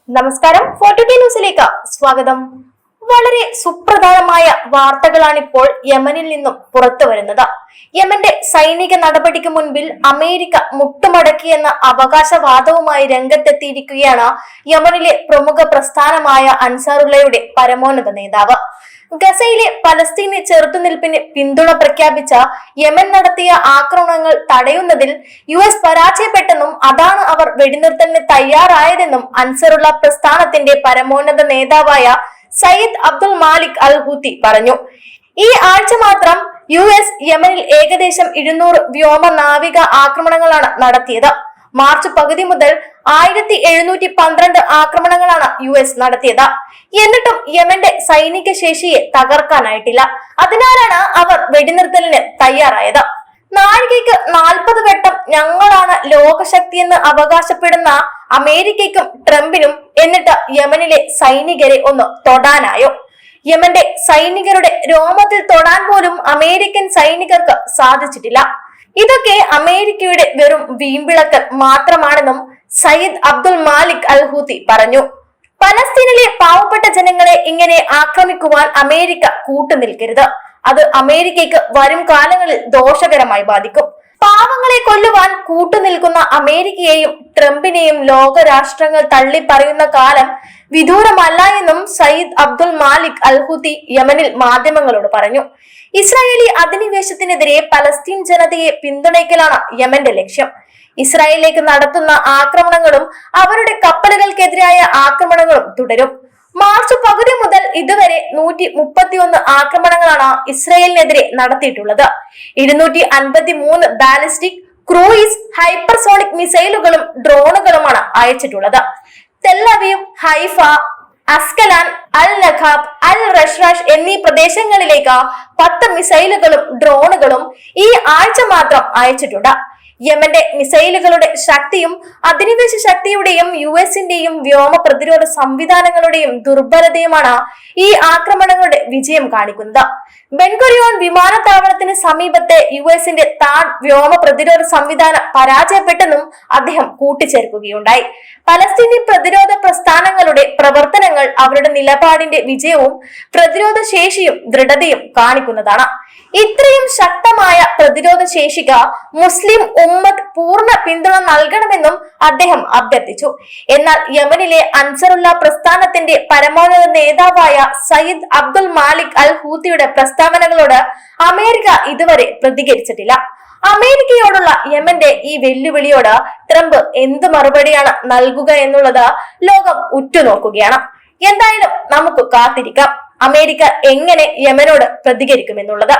നമസ്കാരം, 42 ന്യൂസിലേക്ക് സ്വാഗതം. വളരെ സുപ്രധാനമായ വാർത്തകളാണിപ്പോൾ യമനിൽ നിന്നും പുറത്തു വരുന്നത്. യമന്റെ സൈനിക നടപടിക്ക് മുൻപിൽ അമേരിക്ക മുട്ടുമടക്കിയെന്ന അവകാശവാദവുമായി രംഗത്തെത്തിയിരിക്കുകയാണ് യമനിലെ പ്രമുഖ പ്രസ്ഥാനമായ അൻസാറുള്ളയുടെ പരമോന്നത നേതാവ്. ഗസയിലെ പലസ്തീനി ചെറുത്തുനിൽപ്പിന് പിന്തുണ പ്രഖ്യാപിച്ച യമൻ നടത്തിയ ആക്രമണങ്ങൾ തടയുന്നതിൽ US പരാജയപ്പെട്ടെന്നും അതാണ് അവർ വെടിനിർത്തലിന് തയ്യാറായതെന്നും അൻസറുള്ള പ്രസ്ഥാനത്തിന്റെ പരമോന്നത നേതാവായ സയ്യിദ് അബ്ദുൽ മാലിക് അൽ ഹൂത്തി പറഞ്ഞു. ഈ ആഴ്ച മാത്രം US യമനിൽ ഏകദേശം 200 വ്യോമ നാവിക ആക്രമണങ്ങളാണ് നടത്തിയത്. മാർച്ച് പകുതി മുതൽ 1712 ആക്രമണങ്ങളാണ് US നടത്തിയത്. എന്നിട്ടും യമന്റെ സൈനിക ശേഷിയെ തകർക്കാനായിട്ടില്ല. അതിനാലാണ് അവർ വെടിനിർത്തലിന് തയ്യാറായത്. നാഴികയ്ക്ക് 40 വട്ടം ഞങ്ങളാണ് ലോകശക്തിയെന്ന് അവകാശപ്പെടുന്ന അമേരിക്കയ്ക്കും ട്രംപിനും എന്നിട്ട് യമനിലെ സൈനികരെ ഒന്ന് തൊടാനായോ? യമന്റെ സൈനികരുടെ രോമത്തിൽ തൊടാൻ പോലും അമേരിക്കൻ സൈനികർക്ക് സാധിച്ചിട്ടില്ല. ഇതൊക്കെ അമേരിക്കയുടെ വെറും വീമ്പിളക്കൽ മാത്രമാണെന്നും സയ്യിദ് അബ്ദുൽ മാലിക് അൽ ഹൂത്തി പറഞ്ഞു. പലസ്തീനിലെ പാവപ്പെട്ട ജനങ്ങളെ ഇങ്ങനെ ആക്രമിക്കുവാൻ അമേരിക്ക കൂട്ടുനിൽക്കരുത്. അത് അമേരിക്കയ്ക്ക് വരും കാലങ്ങളിൽ ദോഷകരമായി ബാധിക്കും. പാവങ്ങളെ കൊല്ലുവാൻ കൂട്ടുനിൽക്കുന്ന അമേരിക്കയെയും ട്രംപിനെയും ലോകരാഷ്ട്രങ്ങൾ തള്ളി പറയുന്ന കാലം വിദൂരമല്ല എന്നും സയ്യിദ് അബ്ദുൽ മാലിക് അൽ ഹൂത്തി യമനിൽ മാധ്യമങ്ങളോട് പറഞ്ഞു. ഇസ്രായേലി അധിനിവേശത്തിനെതിരെ പലസ്തീൻ ജനതയെ പിന്തുണയ്ക്കലാണ് യമന്റെ ലക്ഷ്യം. ഇസ്രായേലിലേക്ക് നടത്തുന്ന ആക്രമണങ്ങളും അവരുടെ കപ്പലുകൾക്കെതിരായ ആക്രമണങ്ങളും തുടരും. മാർച്ച് പകുതി മുതൽ ഇതുവരെ 131 ആക്രമണങ്ങളാണ് ഇസ്രായേലിനെതിരെ നടത്തിയിട്ടുള്ളത്. 253 ballistic, cruise, hypersonic മിസൈലുകളും ഡ്രോണുകളുമാണ് അയച്ചിട്ടുള്ളത്. തെല്ലവീവ്, Haifa, Ashkelon, അൽ നഖാബ്, അൽ റഷ്റാഷ് എന്നീ പ്രദേശങ്ങളിലേക്ക് 10 മിസൈലുകളും ഡ്രോണുകളും ഈ ആഴ്ച മാത്രം അയച്ചിട്ടുണ്ട്. യമന്റെ മിസൈലുകളുടെ ശക്തിയും അധിനിവേശ ശക്തിയുടെയും US-ന്റെയും വ്യോമ പ്രതിരോധ സംവിധാനങ്ങളുടെയും ദുർബലതയുമാണ് ഈ ആക്രമണങ്ങളുടെ വിജയം കാണിക്കുന്നത്. ബെൻഗുറിയോൺ വിമാനത്താവളത്തിന് സമീപത്തെ US-ന്റെ താഡ് വ്യോമ പ്രതിരോധ സംവിധാനം പരാജയപ്പെട്ടെന്നും അദ്ദേഹം കൂട്ടിച്ചേർക്കുകയുണ്ടായി. പലസ്തീനി പ്രതിരോധ പ്രസ്ഥാനങ്ങളുടെ പ്രവർത്തനങ്ങൾ അവരുടെ നിലപാടിന്റെ വിജയവും പ്രതിരോധ ശേഷിയും ദൃഢതയും കാണിക്കുന്നതാണ്. ഇത്രയും ശക്തമായ പ്രതിരോധ ശേഷിക്ക് മുസ്ലിം ഉമ്മത്ത് പൂർണ്ണ പിന്തുണ നൽകണമെന്നും അദ്ദേഹം അഭ്യർത്ഥിച്ചു. എന്നാൽ യമനിലെ അൻസറുള്ള പ്രസ്ഥാനത്തിന്റെ പരമോന്നത നേതാവായ സയ്യിദ് അബ്ദുൽ മാലിക് അൽ ഹൂത്തിയുടെ പ്രസ്താവനകളോട് അമേരിക്ക ഇതുവരെ പ്രതികരിച്ചിട്ടില്ല. അമേരിക്കയോടുള്ള യമന്റെ ഈ വെല്ലുവിളിയോട് ട്രംപ് എന്ത് മറുപടിയാണ് നൽകുക എന്നുള്ളത് ലോകം ഉറ്റുനോക്കുകയാണ്. എന്തായാലും നമുക്ക് കാത്തിരിക്കാം അമേരിക്ക എങ്ങനെ യമനോട് പ്രതികരിക്കുമെന്നുള്ളത്.